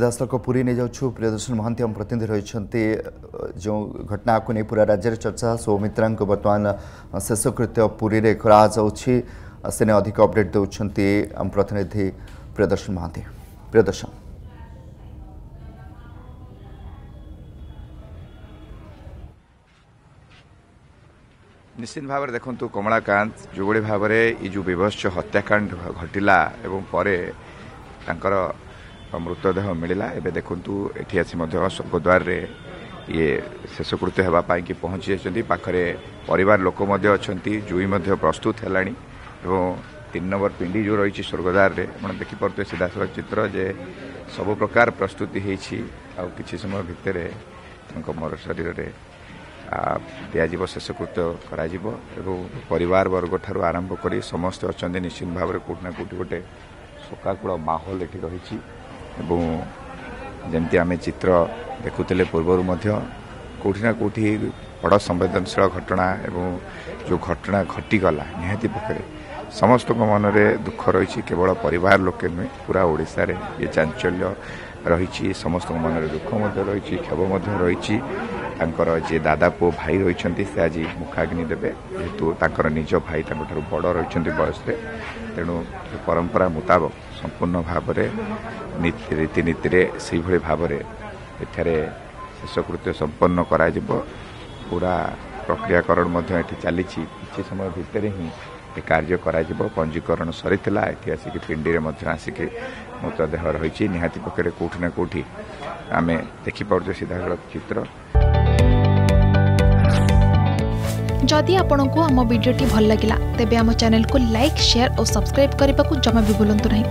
सीधासख पुरी नहीं जाऊँ प्रियदर्शन महांती आम प्रतिनिधि रही जो घटना को नहीं पूरा राज्य चर्चा सौमित्रा बर्तमान शेषकृत्य पुरी में करा से अधिक अपडेट दौरान आम प्रतिनिधि प्रियदर्शन महांती। प्रियदर्शन निश्चित भाव में देखु कमलाकांत जो भाई भाव में जो विभत्स हत्याकांड घटिला एवं परे तांकर मृतदेह मिलला एवं देखु ये आसी स्वर्गद्वार ये शेषकृत्य होगापाई कि पहुंची जाती पाखरे परिवार लोक अच्छा जुई प्रस्तुत है 3 नंबर पिंडी जो रही स्वर्गद्वार मैं देखिपे सीधासख चित्र जे सब प्रकार प्रस्तुति होती समय भितर मर शरीर में दिज्व शेषकृत्य करा परिवार वर्ग ठार आरंभ कर समस्त अच्छा निश्चित भाव में कौटना कौटि गोटे शोकाकूल माहौल ये रही जमती आम चित्र देखुले पूर्वर कौटिना कौटि बड़ संवेदनशील घटना एवं जो घटना घटीगला निहाती पक्षे समस्त मन में दुख रही केवल परिवार लोके नुहे पूरा ओडिशा रे ये चांचल्य रही समस्त मन में दुख रही क्षोभ रही जे दादा पु भाई रही से आज मुखाग्नि देवे जेहेतु तांकर निज भाई बड़ रही बयस तेणु परंपरा मुताबक संपूर्ण भाव में रीतिनीति से भाव में एठारे शेषकृत्य संपन्न करा पूरा प्रक्रियाकरण चली किसी समय भितर ही कार्य करा पंजीकरण सरी आसिक पिंडी में आसिक मृतदेह रही निहाती पक्षे कौटिना कौटि आम देखिपुर सीधा चित्र। जदि आपंक आम भिडी भल लगा तेब आम चैनल को लाइक शेयर और सब्सक्राइब करने को जमा भी भूलु नहीं।